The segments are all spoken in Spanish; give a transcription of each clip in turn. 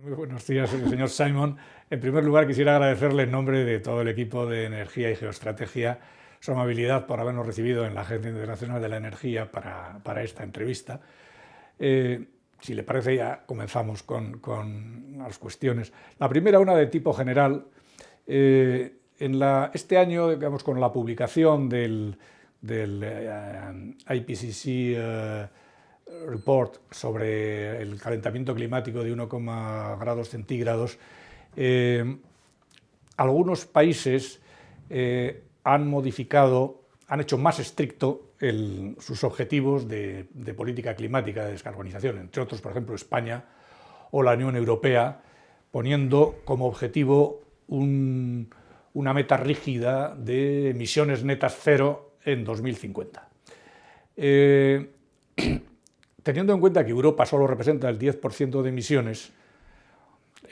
Muy buenos días, señor Simon. En primer lugar, quisiera agradecerle en nombre de todo el equipo de Energía y Geoestrategia su amabilidad por habernos recibido en la Agencia Internacional de la Energía para esta entrevista. Si le parece, ya comenzamos con las cuestiones. La primera, una de tipo general. Este año, digamos, con la publicación del IPCC report sobre el calentamiento climático de 1, grados centígrados, algunos países han hecho más estricto sus objetivos de política climática, de descarbonización, entre otros, por ejemplo, España o la Unión Europea, poniendo como objetivo una meta rígida de emisiones netas cero en 2050. Teniendo en cuenta que Europa solo representa el 10% de emisiones,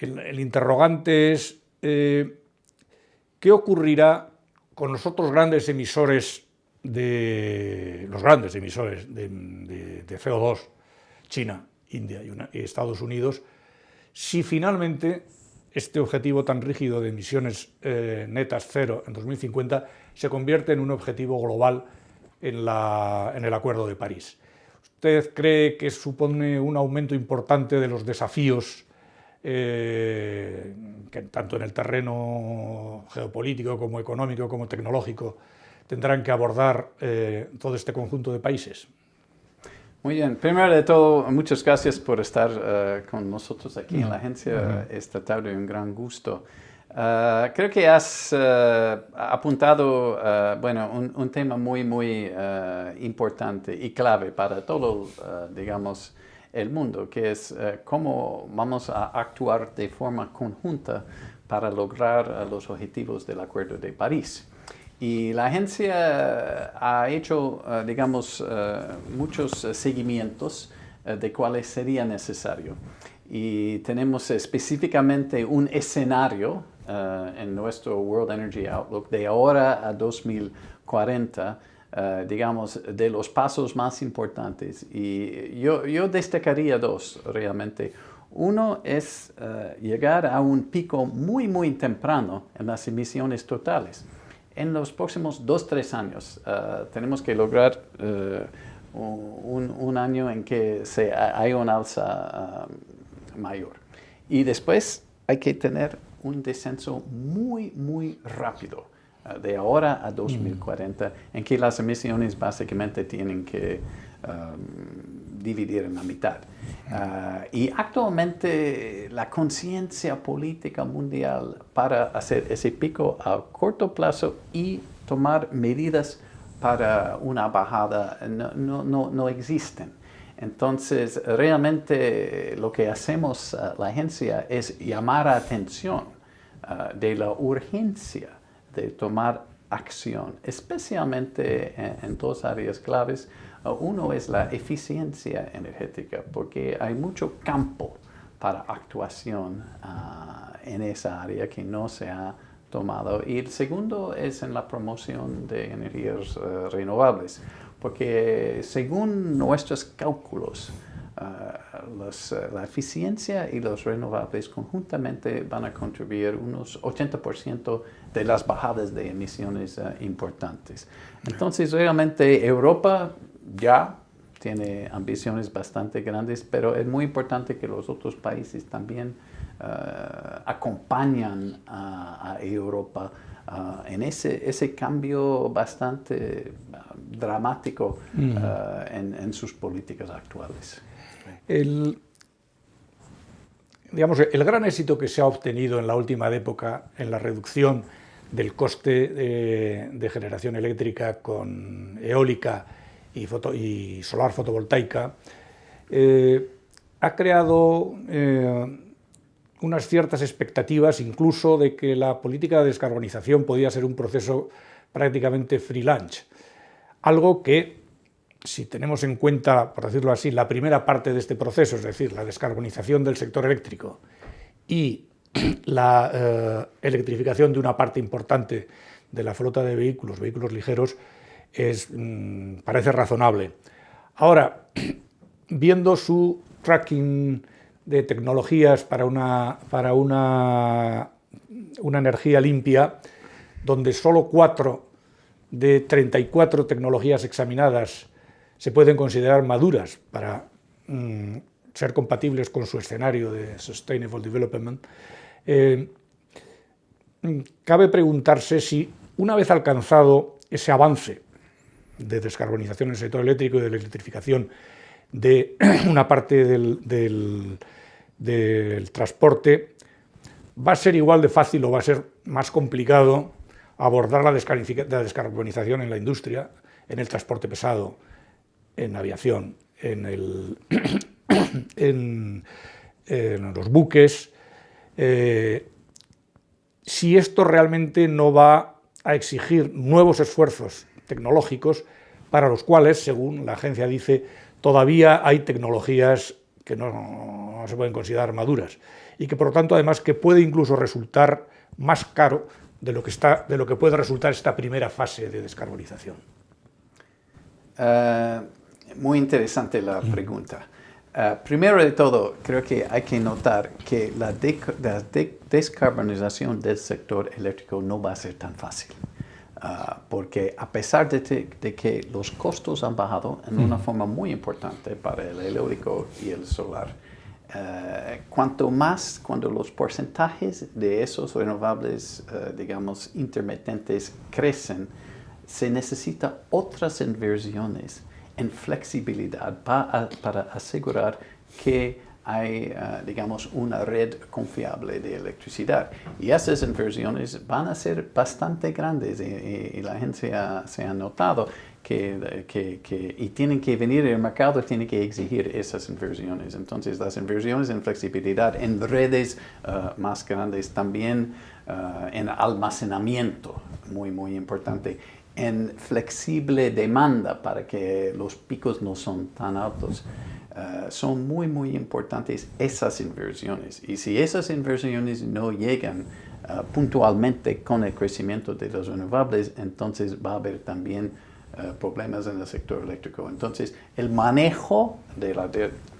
el interrogante es ¿qué ocurrirá con los otros grandes emisores de CO2, China, India y Estados Unidos, si finalmente este objetivo tan rígido de emisiones netas cero en 2050 se convierte en un objetivo global en el Acuerdo de París? ¿Usted cree que supone un aumento importante de los desafíos que tanto en el terreno geopolítico como económico como tecnológico tendrán que abordar todo este conjunto de países? Muy bien. Primero de todo, muchas gracias por estar con nosotros aquí en la agencia esta tarde. Un gran gusto. Creo que has apuntado un tema muy importante y clave para todo, digamos, el mundo, que es cómo vamos a actuar de forma conjunta para lograr los objetivos del Acuerdo de París. Y la agencia ha hecho, muchos seguimientos de cuáles sería necesario. Y tenemos específicamente un escenario en nuestro World Energy Outlook de ahora a 2040, de los pasos más importantes. Y yo destacaría dos realmente. Uno es llegar a un pico muy temprano en las emisiones totales. En los próximos 2-3 años tenemos que lograr un año en que hay un alza mayor. Y después hay que tener un descenso muy rápido de ahora a 2040, en que las emisiones básicamente tienen que dividir en la mitad. Y actualmente la conciencia política mundial para hacer ese pico a corto plazo y tomar medidas para una bajada no existen. Entonces, realmente lo que hacemos la agencia es llamar la atención de la urgencia de tomar acción, especialmente en dos áreas claves. Uno es la eficiencia energética, porque hay mucho campo para actuación en esa área que no se ha tomado. Y el segundo es en la promoción de energías renovables, porque según nuestros cálculos, la eficiencia y los renovables conjuntamente van a contribuir unos 80% de las bajadas de emisiones importantes. Entonces, realmente Europa ya tiene ambiciones bastante grandes, pero es muy importante que los otros países también acompañan a Europa en ese cambio bastante dramático en sus políticas actuales. El gran éxito que se ha obtenido en la última época en la reducción del coste de generación eléctrica con eólica y solar fotovoltaica ha creado unas ciertas expectativas incluso de que la política de descarbonización podía ser un proceso prácticamente free lunch, algo que, si tenemos en cuenta, por decirlo así, la primera parte de este proceso, es decir, la descarbonización del sector eléctrico y la electrificación de una parte importante de la flota de vehículos ligeros, parece razonable. Ahora, viendo su tracking de tecnologías para una energía limpia, donde solo 4 de 34 tecnologías examinadas se pueden considerar maduras para ser compatibles con su escenario de Sustainable Development. Cabe preguntarse si, una vez alcanzado ese avance de descarbonización en el sector eléctrico y de la electrificación de una parte del transporte, va a ser igual de fácil o va a ser más complicado abordar la descarbonización en la industria, en el transporte pesado, en aviación, en los buques, si esto realmente no va a exigir nuevos esfuerzos tecnológicos para los cuales, según la agencia dice, todavía hay tecnologías que no se pueden considerar maduras y que, por lo tanto, además, que puede incluso resultar más caro de lo que puede resultar esta primera fase de descarbonización. Muy interesante la pregunta. Primero de todo, creo que hay que notar que la descarbonización del sector eléctrico no va a ser tan fácil. Porque a pesar de que los costos han bajado en una forma muy importante para el eólico y el solar, cuando los porcentajes de esos renovables, digamos, intermitentes crecen, se necesitan otras inversiones en flexibilidad para asegurar que hay, digamos, una red confiable de electricidad. Y esas inversiones van a ser bastante grandes y la gente se ha notado y tienen que venir, el mercado tiene que exigir esas inversiones. Entonces, las inversiones en flexibilidad, en redes más grandes, también en almacenamiento, muy importante, en flexible demanda para que los picos no son tan altos. Son muy importantes esas inversiones. Y si esas inversiones no llegan puntualmente con el crecimiento de los renovables, entonces va a haber también problemas en el sector eléctrico. Entonces, el manejo de la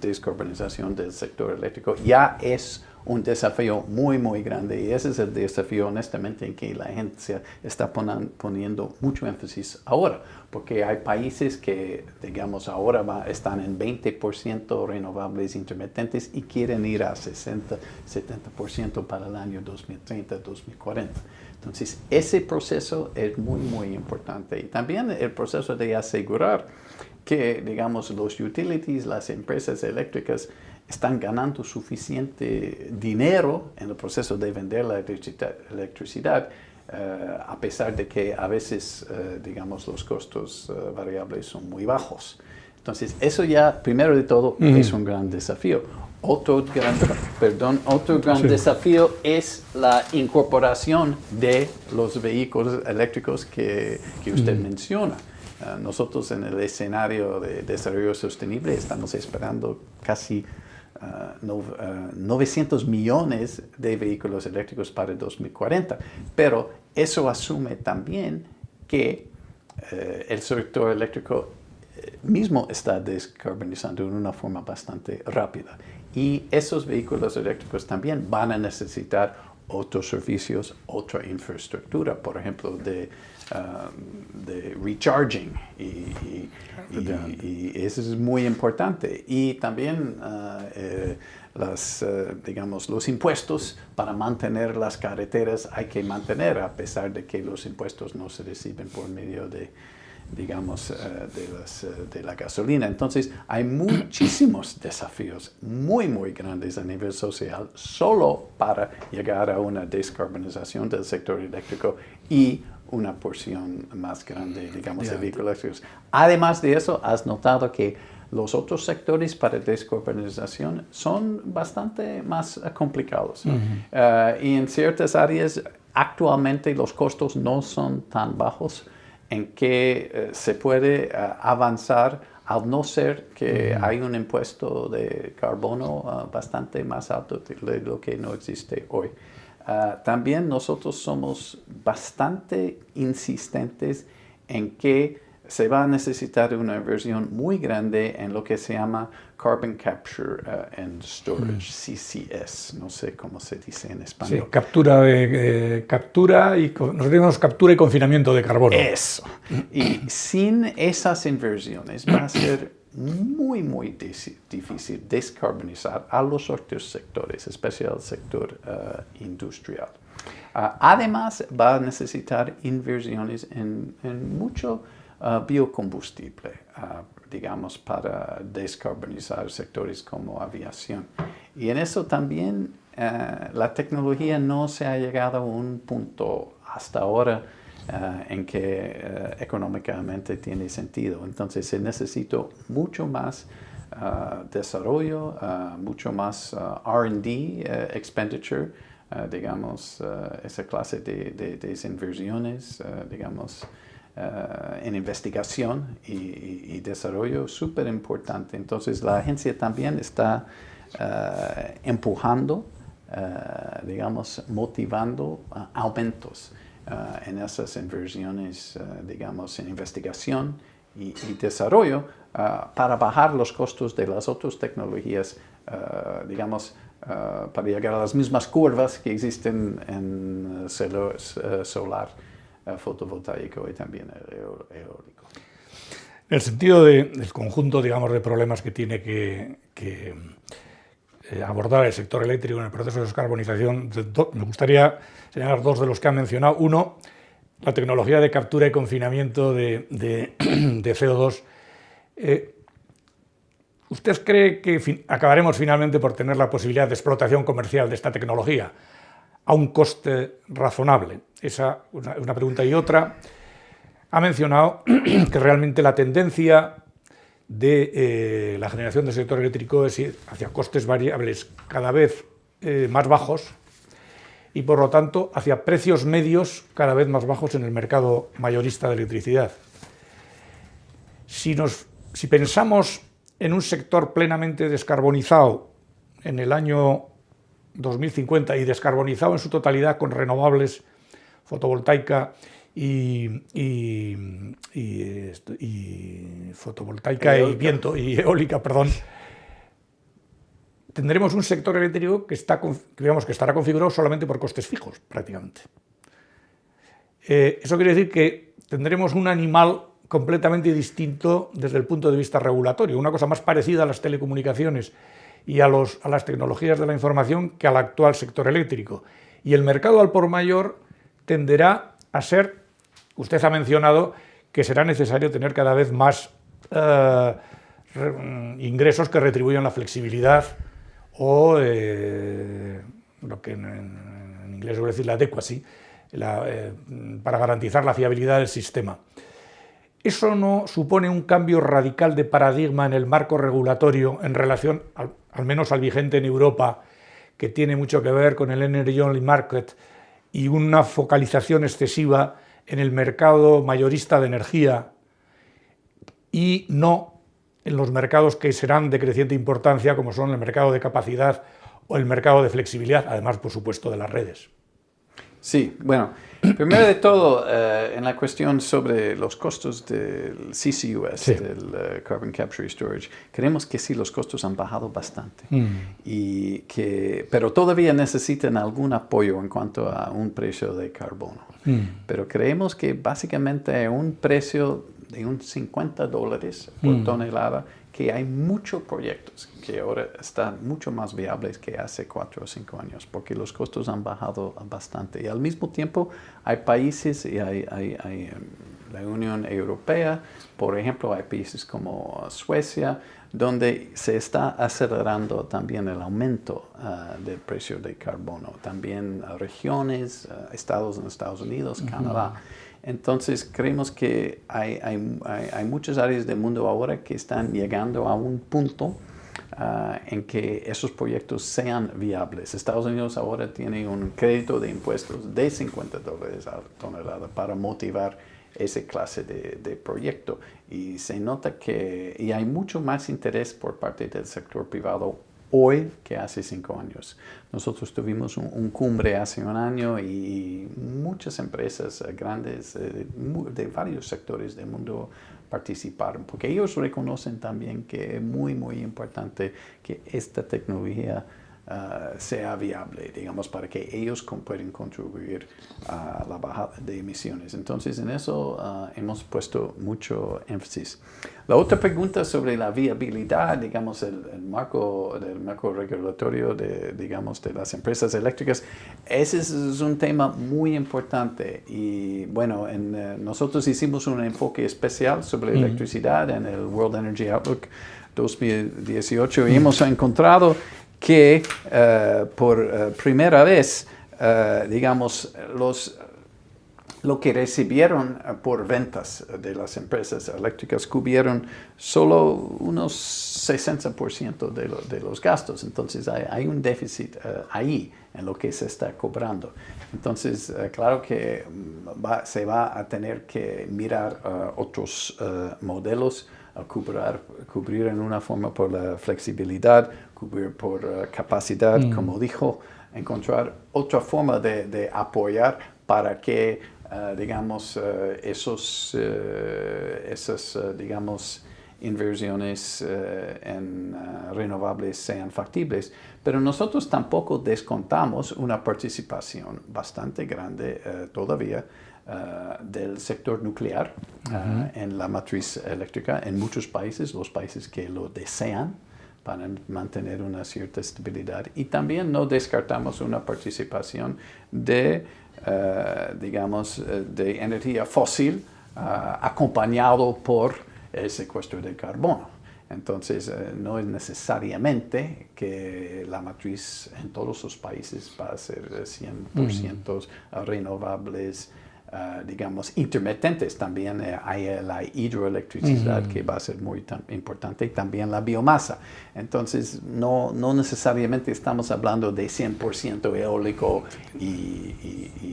descarbonización del sector eléctrico ya es un desafío muy grande, y ese es el desafío, honestamente, en que la gente está poniendo mucho énfasis ahora, porque hay países que, digamos, ahora están en 20% renovables intermitentes y quieren ir a 60-70% para el año 2030-2040. Entonces, ese proceso es muy importante, y también el proceso de asegurar que, digamos, los utilities, las empresas eléctricas, están ganando suficiente dinero en el proceso de vender la electricidad, a pesar de que a veces, digamos, los costos variables son muy bajos. Entonces, eso ya, primero de todo, es un gran desafío. Otro gran desafío es la incorporación de los vehículos eléctricos que usted menciona. Nosotros en el escenario de desarrollo sostenible estamos esperando casi 900 millones de vehículos eléctricos para el 2040, pero eso asume también que el sector eléctrico mismo está descarbonizando de una forma bastante rápida, y esos vehículos eléctricos también van a necesitar otros servicios, otra infraestructura, por ejemplo, de recharging, y eso es muy importante. Y también digamos, los impuestos para mantener las carreteras hay que mantener, a pesar de que los impuestos no se reciben por medio de, digamos, de la gasolina. Entonces, hay muchísimos desafíos muy grandes a nivel social solo para llegar a una descarbonización del sector eléctrico y una porción más grande, digamos, de vehículos eléctricos. Además de eso, has notado que los otros sectores para descarbonización son bastante más complicados. Y en ciertas áreas, actualmente los costos no son tan bajos en que se puede avanzar, al no ser que hay un impuesto de carbono bastante más alto de lo que no existe hoy. También nosotros somos bastante insistentes en que se va a necesitar una inversión muy grande en lo que se llama Carbon Capture and Storage, CCS, no sé cómo se dice en español. Sí, captura y confinamiento de carbono. Eso. Y sin esas inversiones va a ser muy, muy difícil descarbonizar a los otros sectores, especialmente el sector industrial. Además, va a necesitar inversiones en mucho biocombustible, digamos, para descarbonizar sectores como aviación. Y en eso también la tecnología no se ha llegado a un punto hasta ahora en que económicamente tiene sentido. Entonces se necesita mucho más desarrollo, mucho más R&D expenditure, digamos, esa clase de inversiones, digamos, en investigación y desarrollo, súper importante. Entonces la agencia también está empujando, digamos, motivando aumentos en esas inversiones, digamos, en investigación y desarrollo para bajar los costos de las otras tecnologías, digamos, para llegar a las mismas curvas que existen en solar, fotovoltaico y también eólico. En el sentido del conjunto, digamos, de problemas que tiene que abordar el sector eléctrico en el proceso de descarbonización, me gustaría señalar dos de los que han mencionado. Uno, la tecnología de captura y confinamiento de CO2. ¿Usted cree que acabaremos finalmente por tener la posibilidad de explotación comercial de esta tecnología a un coste razonable? Esa es una pregunta. Y otra, ha mencionado que realmente la tendencia de la generación del sector eléctrico es ir hacia costes variables cada vez más bajos y, por lo tanto, hacia precios medios cada vez más bajos en el mercado mayorista de electricidad. Si pensamos en un sector plenamente descarbonizado en el año 2050 y descarbonizado en su totalidad con renovables, fotovoltaica y fotovoltaica y viento y eólica, perdón, tendremos un sector eléctrico que estará configurado solamente por costes fijos, prácticamente. Eso quiere decir que tendremos un animal completamente distinto desde el punto de vista regulatorio, una cosa más parecida a las telecomunicaciones y a las tecnologías de la información que al actual sector eléctrico. Y el mercado al por mayor tenderá a ser, usted ha mencionado que será necesario tener cada vez más ingresos que retribuyan la flexibilidad o lo que en inglés suele decir la adequacy, para garantizar la fiabilidad del sistema. ¿Eso no supone un cambio radical de paradigma en el marco regulatorio en relación, al menos al vigente en Europa, que tiene mucho que ver con el Energy Only Market y una focalización excesiva en el mercado mayorista de energía y no en los mercados que serán de creciente importancia, como son el mercado de capacidad o el mercado de flexibilidad, además, por supuesto, de las redes? Sí, bueno, primero de todo, en la cuestión sobre los costos del CCUS, sí, del Carbon Capture and Storage, creemos que sí, los costos han bajado bastante, pero todavía necesitan algún apoyo en cuanto a un precio de carbono. Pero creemos que básicamente un precio de unos $50 por tonelada, que hay muchos proyectos que ahora están mucho más viables que hace 4 o 5 años, porque los costos han bajado bastante. Y al mismo tiempo hay países y hay la Unión Europea, por ejemplo, hay países como Suecia, donde se está acelerando también el aumento del precio de carbono. También regiones, estados en Estados Unidos, Canadá. Entonces, creemos que hay muchas áreas del mundo ahora que están llegando a un punto en que esos proyectos sean viables. Estados Unidos ahora tiene un crédito de impuestos de $50 a tonelada para motivar esa clase de proyecto. Y se nota que hay mucho más interés por parte del sector privado hoy que hace 5 años. Nosotros tuvimos un cumbre hace un año y muchas empresas grandes de varios sectores del mundo participaron, porque ellos reconocen también que es muy, muy importante que esta tecnología sea viable, digamos, para que ellos puedan contribuir a la bajada de emisiones. Entonces, en eso hemos puesto mucho énfasis. La otra pregunta sobre la viabilidad, digamos, el marco regulatorio digamos, de las empresas eléctricas, ese es un tema muy importante. Y bueno, nosotros hicimos un enfoque especial sobre electricidad en el World Energy Outlook 2018 y hemos encontrado que por primera vez, digamos, lo que recibieron por ventas de las empresas eléctricas cubrieron solo unos 60% de los gastos. Entonces hay un déficit ahí en lo que se está cobrando. Entonces, claro que se va a tener que mirar otros modelos, cubrir en una forma por la flexibilidad, cubrir por capacidad, como dijo, encontrar otra forma de apoyar para que, digamos, esas, digamos, inversiones en renovables sean factibles. Pero nosotros tampoco descontamos una participación bastante grande todavía del sector nuclear en la matriz eléctrica en muchos países, los países que lo desean para mantener una cierta estabilidad. Y también no descartamos una participación de, digamos, de energía fósil acompañado por el secuestro de carbono. Entonces, no es necesariamente que la matriz en todos los países va a ser 100% renovables, digamos, intermitentes. También hay la hidroelectricidad que va a ser muy importante y también la biomasa. Entonces, no necesariamente estamos hablando de 100% eólico y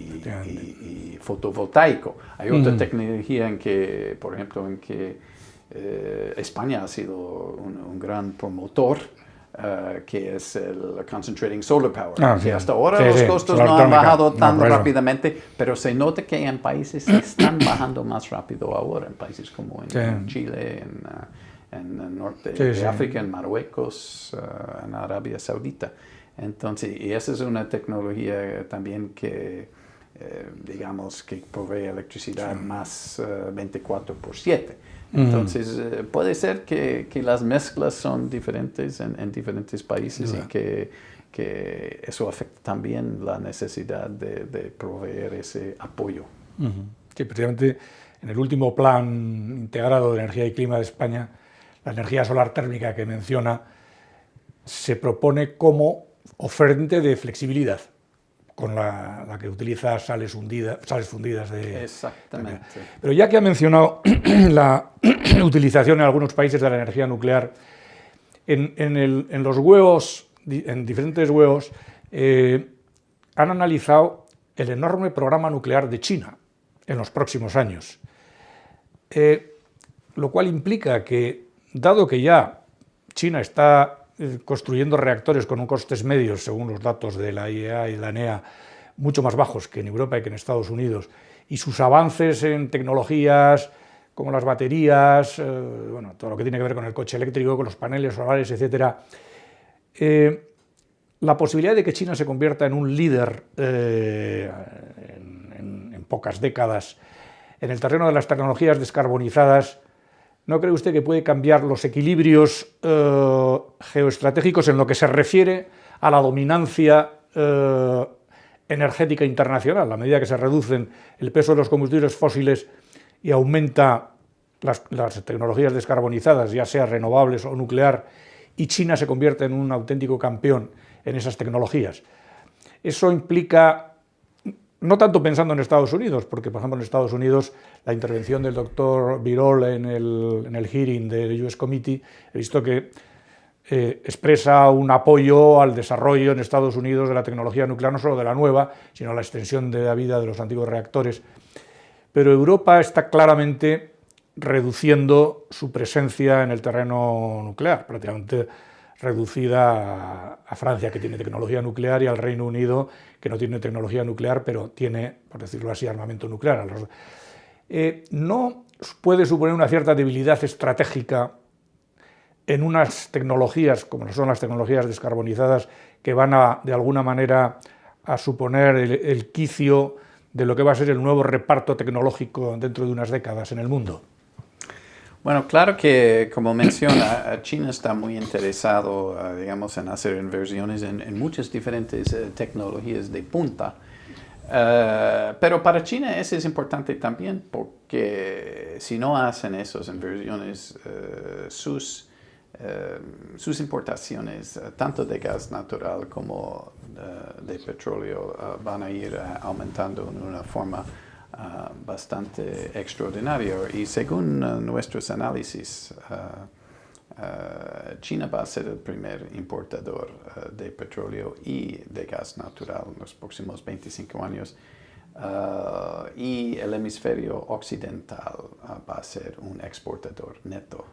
fotovoltaico. Hay otra tecnología en que, por ejemplo, en que España ha sido un gran promotor, que es el Concentrating Solar Power, que hasta ahora los costos no han bajado tan rápidamente, pero se nota que en países están bajando más rápido ahora, en países como en Chile, en el norte de África, en Marruecos, en Arabia Saudita. Entonces, y esa es una tecnología también que, digamos, que provee electricidad más 24/7. Entonces, puede ser que las mezclas son diferentes en diferentes países y que eso afecta también la necesidad de proveer ese apoyo. Sí, precisamente en el último plan integrado de energía y clima de España, la energía solar térmica que menciona se propone como oferente de flexibilidad, con la que utiliza sales fundidas de... Exactamente. Pero ya que ha mencionado la utilización en algunos países de la energía nuclear, en los huevos, en diferentes huevos, han analizado el enorme programa nuclear de China en los próximos años, lo cual implica que, dado que ya China está construyendo reactores con un costes medios, según los datos de la IEA y la NEA, mucho más bajos que en Europa y que en Estados Unidos, y sus avances en tecnologías como las baterías, bueno, todo lo que tiene que ver con el coche eléctrico, con los paneles solares, etc., la posibilidad de que China se convierta en un líder en pocas décadas en el terreno de las tecnologías descarbonizadas, ¿no cree usted que puede cambiar los equilibrios geoestratégicos en lo que se refiere a la dominancia energética internacional? A medida que se reducen el peso de los combustibles fósiles y aumenta las tecnologías descarbonizadas, ya sea renovables o nuclear, y China se convierte en un auténtico campeón en esas tecnologías. Eso implica, no tanto pensando en Estados Unidos, porque por ejemplo en Estados Unidos la intervención del doctor Birol en el hearing del US Committee, he visto que expresa un apoyo al desarrollo en Estados Unidos de la tecnología nuclear, no solo de la nueva, sino a la extensión de la vida de los antiguos reactores. Pero Europa está claramente reduciendo su presencia en el terreno nuclear. Prácticamente reducida a Francia, que tiene tecnología nuclear, y al Reino Unido, que no tiene tecnología nuclear, pero tiene, por decirlo así, armamento nuclear. ¿No puede suponer una cierta debilidad estratégica en unas tecnologías, como son las tecnologías descarbonizadas, que van de alguna manera a suponer el quicio de lo que va a ser el nuevo reparto tecnológico dentro de unas décadas en el mundo? Bueno, claro que, como menciona, China está muy interesado, digamos, en hacer inversiones en muchas diferentes tecnologías de punta. Pero para China eso es importante también porque si no hacen esas inversiones, sus importaciones, tanto de gas natural como de petróleo, van a ir aumentando en una forma bastante extraordinaria. Y según nuestros análisis, China va a ser el primer importador de petróleo y de gas natural en los próximos 25 años. Y el hemisferio occidental va a ser un exportador neto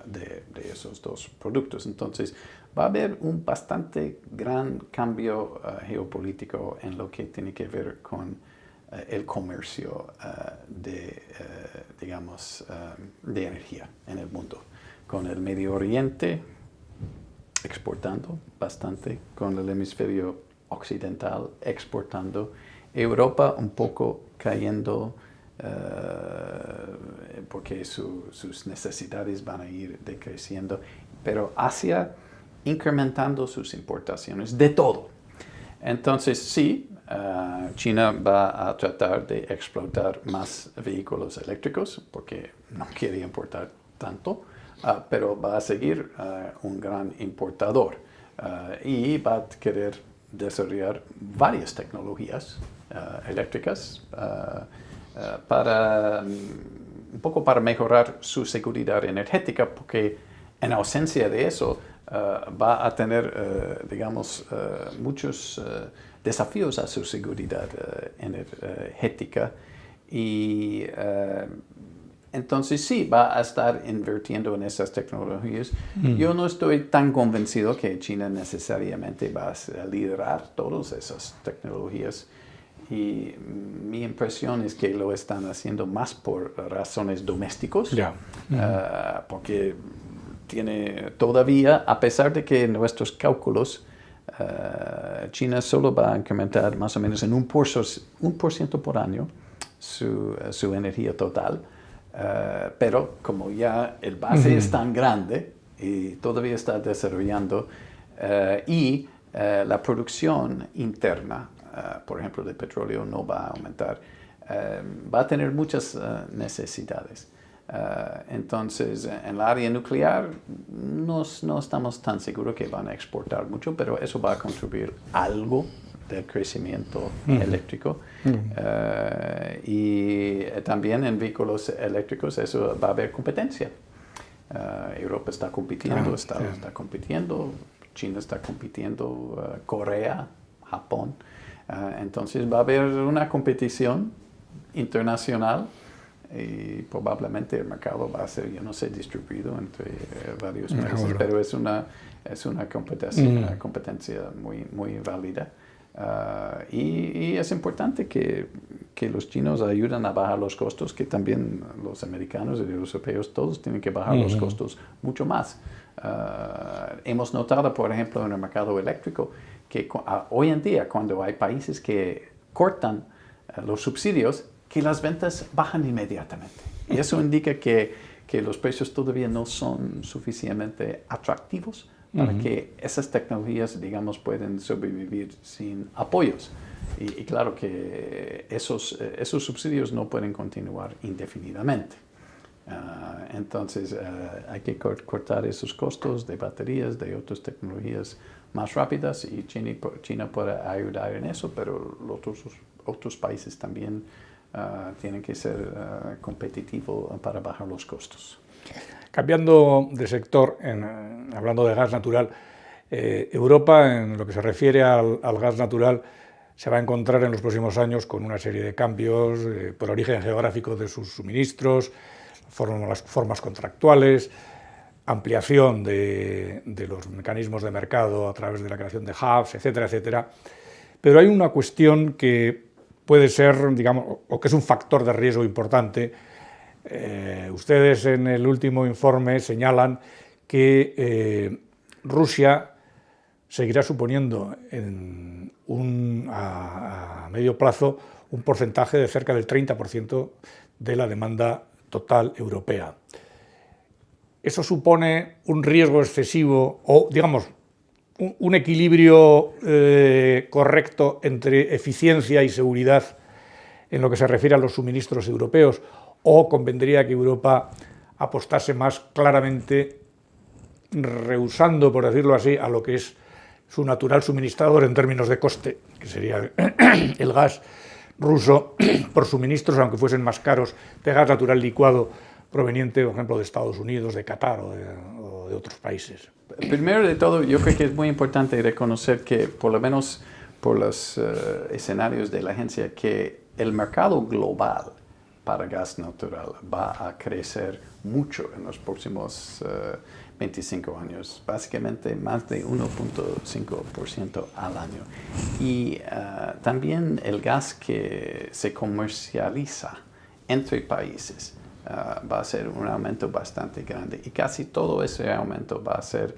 de esos dos productos. Entonces, va a haber un bastante gran cambio geopolítico en lo que tiene que ver con el comercio digamos, de energía en el mundo. Con el Medio Oriente exportando bastante, con el hemisferio occidental exportando, Europa un poco cayendo porque sus necesidades van a ir decreciendo, pero Asia incrementando sus importaciones de todo. Entonces sí, China va a tratar de explotar más vehículos eléctricos porque no quiere importar tanto, pero va a seguir un gran importador y va a querer desarrollar varias tecnologías eléctricas para un poco para mejorar su seguridad energética, porque en ausencia de eso va a tener, digamos, muchos desafíos a su seguridad energética y entonces sí, va a estar invirtiendo en esas tecnologías. Yo no estoy tan convencido que China necesariamente va a liderar todas esas tecnologías y mi impresión es que lo están haciendo más por razones domésticos, porque tiene todavía, a pesar de que en nuestros cálculos China solo va a incrementar más o menos en 1% por año su energía total, pero como ya el base es tan grande y todavía está desarrollando y la producción interna, por ejemplo, de petróleo no va a aumentar, va a tener muchas necesidades. Entonces, en el área nuclear no estamos tan seguros que van a exportar mucho, pero eso va a contribuir algo del crecimiento eléctrico. Y también en vehículos eléctricos eso va a haber competencia. Europa está compitiendo, Estados está compitiendo, China está compitiendo, Corea, Japón. Entonces va a haber una competición internacional y probablemente el mercado va a ser, yo no sé, distribuido entre varios países, pero es una competencia muy válida. Y es importante que los chinos ayuden a bajar los costos, que también los americanos y los europeos todos tienen que bajar los costos mucho más. Hemos notado, por ejemplo, en el mercado eléctrico, que hoy en día, cuando hay países que cortan los subsidios, que las ventas bajan inmediatamente. Y eso indica que los precios todavía no son suficientemente atractivos para que esas tecnologías, digamos, pueden sobrevivir sin apoyos. Y claro que esos subsidios no pueden continuar indefinidamente. Entonces, hay que cortar esos costos de baterías, de otras tecnologías más rápidas, y China puede ayudar en eso, pero los otros países también tienen que ser competitivos para bajar los costos. Cambiando de sector, hablando de gas natural, Europa, en lo que se refiere al gas natural, se va a encontrar en los próximos años con una serie de cambios por origen geográfico de sus suministros, las formas contractuales. ampliación de los mecanismos de mercado a través de la creación de hubs, etcétera, etcétera. Pero hay una cuestión que puede ser, digamos, o que es un factor de riesgo importante. Ustedes en el último informe señalan que Rusia seguirá suponiendo a medio plazo un porcentaje de cerca del 30% de la demanda total europea. Eso supone un riesgo excesivo o, digamos, un equilibrio correcto entre eficiencia y seguridad en lo que se refiere a los suministros europeos, o convendría que Europa apostase más claramente, rehusando, por decirlo así, a lo que es su natural suministrador en términos de coste, que sería el gas ruso, por suministros, aunque fuesen más caros, de gas natural licuado proveniente, por ejemplo, de Estados Unidos, de Qatar o de otros países. Primero de todo, yo creo que es muy importante reconocer que, por lo menos por los escenarios de la agencia, que el mercado global para gas natural va a crecer mucho en los próximos 25 años, básicamente más de 1.5% al año. Y también el gas que se comercializa entre países va a ser un aumento bastante grande, y casi todo ese aumento va a ser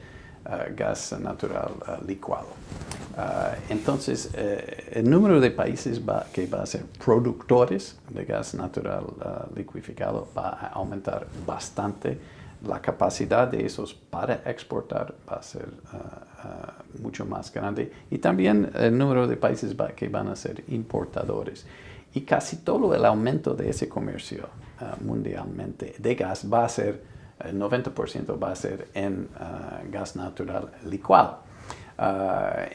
gas natural licuado. Entonces, el número de países que va a ser productores de gas natural licuificado va a aumentar bastante. La capacidad de esos para exportar va a ser mucho más grande, y también el número de países que van a ser importadores. Y casi todo el aumento de ese comercio mundialmente de gas va a ser, el 90% va a ser en gas natural licuado.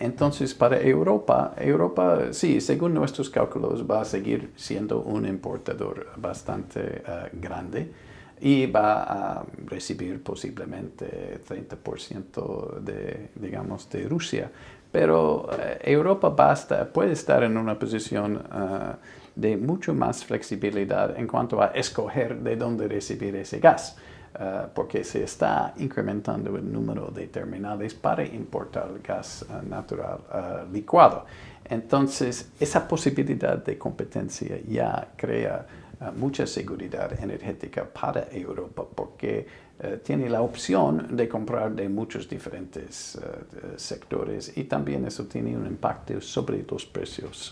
Entonces, para Europa, sí, según nuestros cálculos, va a seguir siendo un importador bastante grande, y va a recibir posiblemente 30% de Rusia. Pero Europa puede estar en una posición de mucho más flexibilidad en cuanto a escoger de dónde recibir ese gas, porque se está incrementando el número de terminales para importar gas natural licuado. Entonces, esa posibilidad de competencia ya crea mucha seguridad energética para Europa, porque tiene la opción de comprar de muchos diferentes sectores, y también eso tiene un impacto sobre los precios.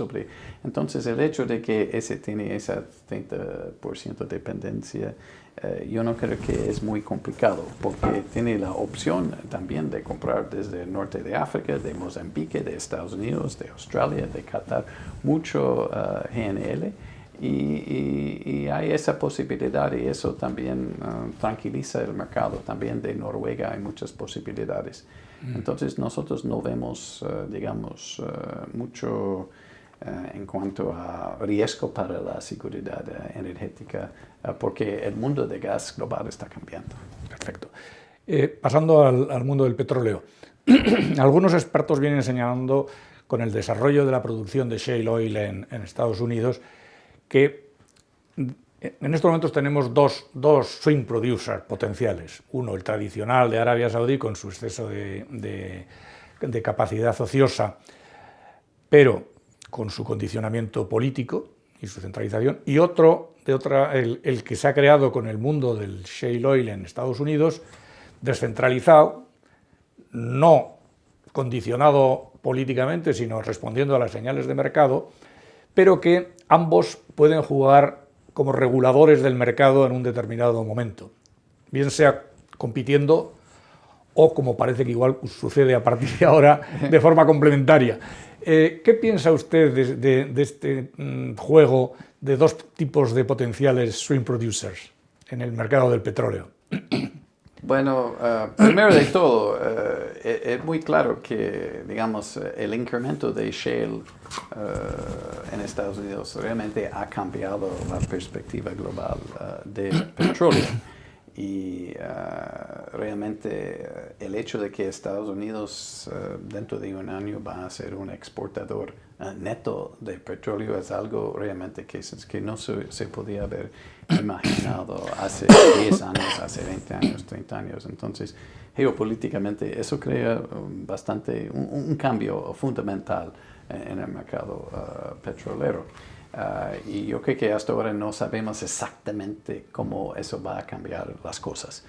Entonces, el hecho de que ese tiene esa 30% de dependencia, yo no creo que es muy complicado, porque tiene la opción también de comprar desde el norte de África, de Mozambique, de Estados Unidos, de Australia, de Qatar, mucho GNL. Y hay esa posibilidad, y eso también tranquiliza el mercado. También de Noruega hay muchas posibilidades. Entonces nosotros no vemos, mucho en cuanto a riesgo para la seguridad energética, porque el mundo de gas global está cambiando. Perfecto. Pasando al mundo del petróleo, algunos expertos vienen señalando, con el desarrollo de la producción de shale oil en Estados Unidos, que en estos momentos tenemos dos swing producers potenciales. Uno, el tradicional de Arabia Saudí, con su exceso de capacidad ociosa, pero con su condicionamiento político y su centralización, y otro, el que se ha creado con el mundo del shale oil en Estados Unidos, descentralizado, no condicionado políticamente, sino respondiendo a las señales de mercado, pero que ambos pueden jugar como reguladores del mercado en un determinado momento, bien sea compitiendo o, como parece que igual sucede a partir de ahora, de forma complementaria. ¿Qué piensa usted de este juego de dos tipos de potenciales swing producers en el mercado del petróleo? Bueno, primero de todo, es muy claro que, digamos, el incremento de shale en Estados Unidos realmente ha cambiado la perspectiva global del petróleo. Y realmente el hecho de que Estados Unidos dentro de un año va a ser un exportador neto de petróleo es algo realmente que no se podía haber imaginado hace 10 años, hace 20 20 años, 30 años. Entonces, geopolíticamente, eso crea un cambio fundamental en el mercado petrolero. Y yo creo que hasta ahora no sabemos exactamente cómo eso va a cambiar las cosas.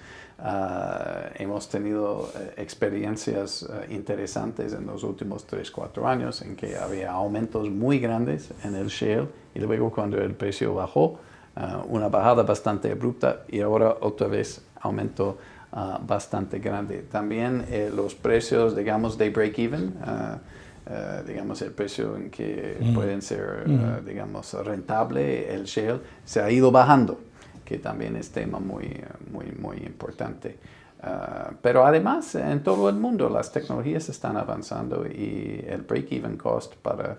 Hemos tenido experiencias interesantes en los últimos 3-4 años en que había aumentos muy grandes en el shale y luego cuando el precio bajó, una bajada bastante abrupta y ahora otra vez aumento bastante grande. También los precios, digamos, de break-even, digamos, el precio en que pueden ser, digamos, rentable el shale, se ha ido bajando, que también es tema muy importante. Pero además, en todo el mundo, las tecnologías están avanzando y el break-even cost para,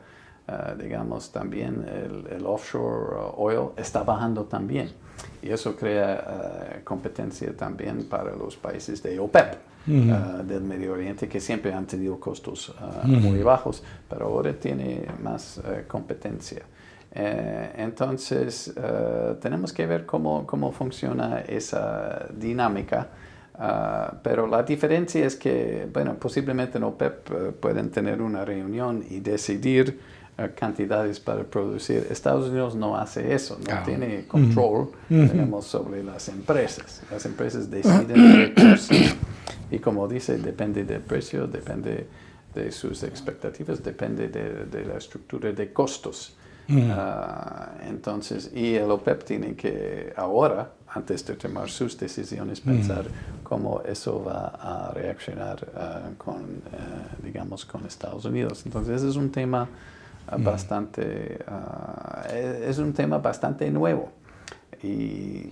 digamos, también el offshore oil está bajando también. Y eso crea competencia también para los países de OPEP. Del Medio Oriente, que siempre han tenido costos muy bajos, pero ahora tiene más competencia. Entonces, tenemos que ver cómo funciona esa dinámica, pero la diferencia es que, bueno, posiblemente en OPEP pueden tener una reunión y decidir cantidades para producir. Estados Unidos no hace eso, no tiene control, digamos, sobre las empresas. Las empresas deciden producir. Y como dice, depende del precio, depende de sus expectativas, depende de la estructura de costos. Entonces, y el OPEP tiene que ahora, antes de tomar sus decisiones, pensar cómo eso va a reaccionar digamos, con Estados Unidos. Entonces, es un tema bastante nuevo. Y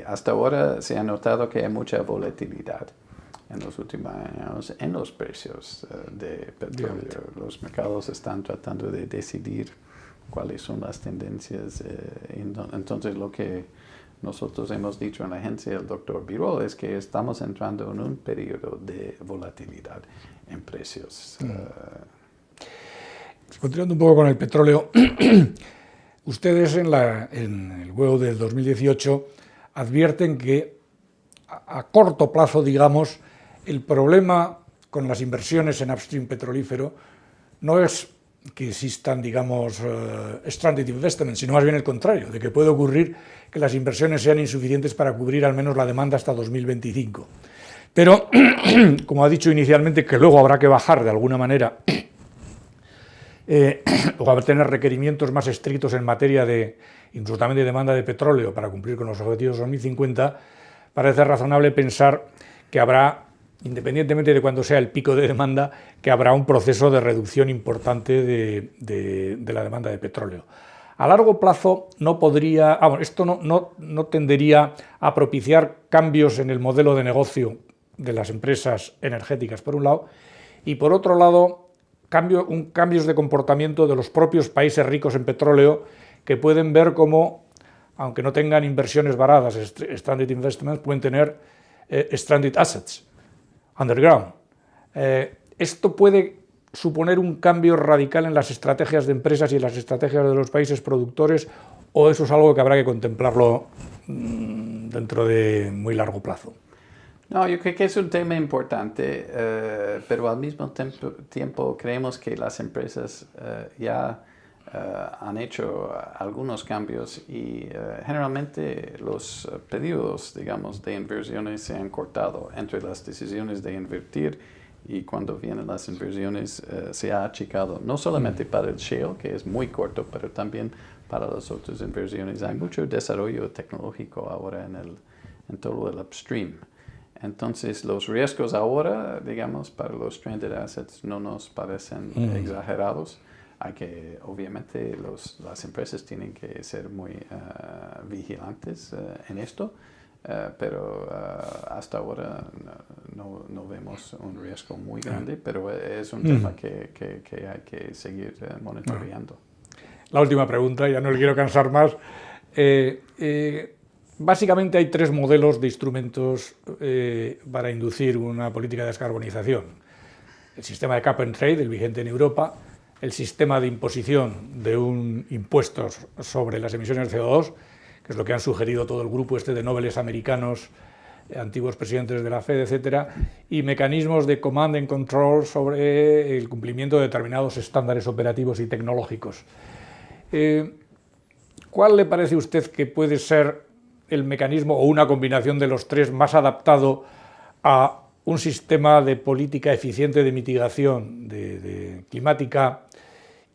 hasta ahora se ha notado que hay mucha volatilidad en los últimos años en los precios de petróleo. Los mercados están tratando de decidir cuáles son las tendencias. Entonces, lo que nosotros hemos dicho en la agencia del Dr. Birol es que estamos entrando en un periodo de volatilidad en precios. Continuando un poco con el petróleo, ustedes en el huevo del 2018 advierten que a corto plazo, digamos, el problema con las inversiones en upstream petrolífero no es que existan, digamos, stranded investments, sino más bien el contrario, de que puede ocurrir que las inversiones sean insuficientes para cubrir al menos la demanda hasta 2025. Pero, como ha dicho inicialmente, que luego habrá que bajar de alguna manera o a tener requerimientos más estrictos en materia de, incluso también de demanda de petróleo para cumplir con los objetivos 2050, parece razonable pensar que habrá, independientemente de cuándo sea el pico de demanda, que habrá un proceso de reducción importante de la demanda de petróleo. A largo plazo no podría, esto no tendería a propiciar cambios en el modelo de negocio de las empresas energéticas, por un lado, y por otro lado, cambios de comportamiento de los propios países ricos en petróleo que pueden ver cómo, aunque no tengan inversiones varadas, stranded investments, pueden tener stranded assets, underground. Esto puede suponer un cambio radical en las estrategias de empresas y en las estrategias de los países productores, o eso es algo que habrá que contemplarlo dentro de muy largo plazo. No, yo creo que es un tema importante, pero al mismo tiempo creemos que las empresas ya han hecho algunos cambios y generalmente los periodos, digamos, de inversiones se han cortado entre las decisiones de invertir y cuando vienen las inversiones se ha achicado, no solamente para el shale, que es muy corto, pero también para las otras inversiones. Hay mucho desarrollo tecnológico ahora en todo el upstream. Entonces, los riesgos ahora, digamos, para los stranded assets no nos parecen exagerados. Hay que, obviamente, las empresas tienen que ser muy vigilantes en esto, pero hasta ahora no vemos un riesgo muy grande, pero es un tema que hay que seguir monitoreando. La última pregunta, ya no le quiero cansar más. Básicamente hay tres modelos de instrumentos para inducir una política de descarbonización. El sistema de cap and trade, el vigente en Europa, el sistema de imposición de un impuesto sobre las emisiones de CO2, que es lo que han sugerido todo el grupo este de nobles americanos, antiguos presidentes de la Fed, etcétera, y mecanismos de command and control sobre el cumplimiento de determinados estándares operativos y tecnológicos. ¿Cuál le parece a usted que puede ser el mecanismo o una combinación de los tres más adaptado a un sistema de política eficiente de mitigación climática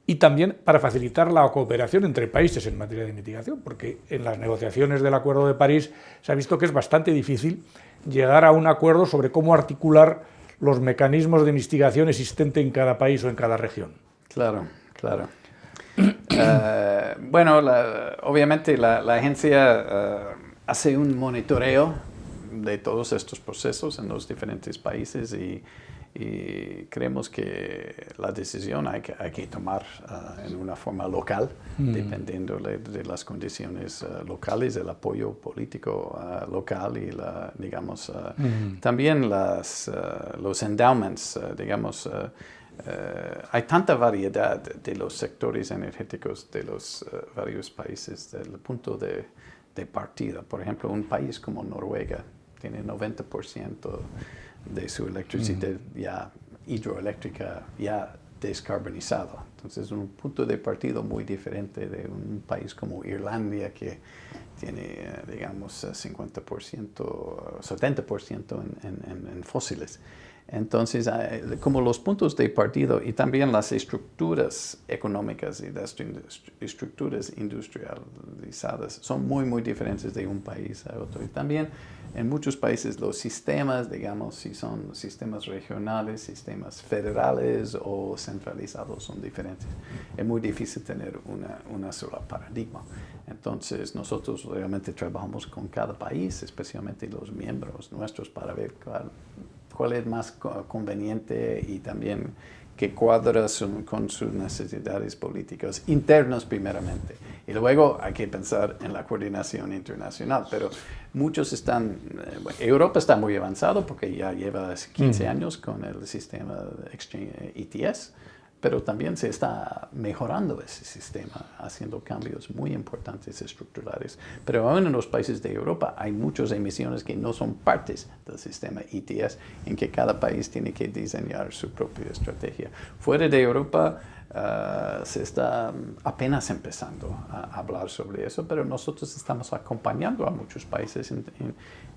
y también para facilitar la cooperación entre países en materia de mitigación? Porque en las negociaciones del Acuerdo de París se ha visto que es bastante difícil llegar a un acuerdo sobre cómo articular los mecanismos de mitigación existentes en cada país o en cada región. Claro, claro. Bueno, obviamente la agencia hace un monitoreo de todos estos procesos en los diferentes países y creemos que la decisión hay que tomar en una forma local, dependiendo de las condiciones locales, el apoyo político local y digamos, también los endowments, digamos. Hay tanta variedad de los sectores energéticos de los varios países desde el punto de partida. Por ejemplo, un país como Noruega tiene 90% de su electricidad ya hidroeléctrica ya descarbonizado. Entonces es un punto de partida muy diferente de un país como Irlanda que tiene, digamos, 50%, 70% en fósiles. Entonces, como los puntos de partida y también las estructuras económicas y las estructuras industrializadas son muy, muy diferentes de un país a otro. Y también en muchos países los sistemas, digamos, si son sistemas regionales, sistemas federales o centralizados son diferentes. Es muy difícil tener una sola paradigma. Entonces, nosotros realmente trabajamos con cada país, especialmente los miembros nuestros, para ver cuál es más conveniente y también que cuadra con sus necesidades políticas internas primeramente. Y luego hay que pensar en la coordinación internacional, pero muchos Europa está muy avanzado porque ya lleva 15 años con el sistema de exchange ETS, pero también se está mejorando ese sistema, haciendo cambios muy importantes estructurales. Pero aún en los países de Europa hay muchas emisiones que no son partes del sistema ETS, en que cada país tiene que diseñar su propia estrategia. Fuera de Europa se está apenas empezando a hablar sobre eso, pero nosotros estamos acompañando a muchos países,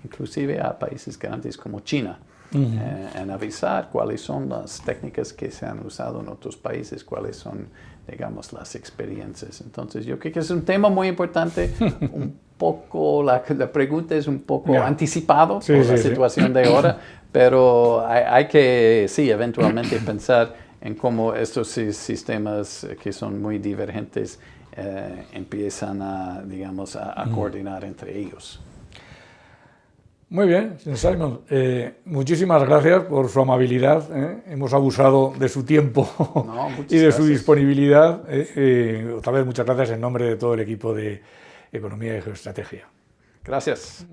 inclusive a países grandes como China, en avisar cuáles son las técnicas que se han usado en otros países, cuáles son, digamos, las experiencias. Entonces, yo creo que es un tema muy importante, un poco, la pregunta es un poco anticipado por la situación de ahora, pero hay que, sí, eventualmente pensar en cómo estos sistemas que son muy divergentes empiezan a, digamos, a coordinar entre ellos. Muy bien, señor Simon. Muchísimas gracias por su amabilidad. Hemos abusado de su tiempo y de su disponibilidad. Otra vez, muchas gracias en nombre de todo el equipo de Economía y Geoestrategia. Gracias.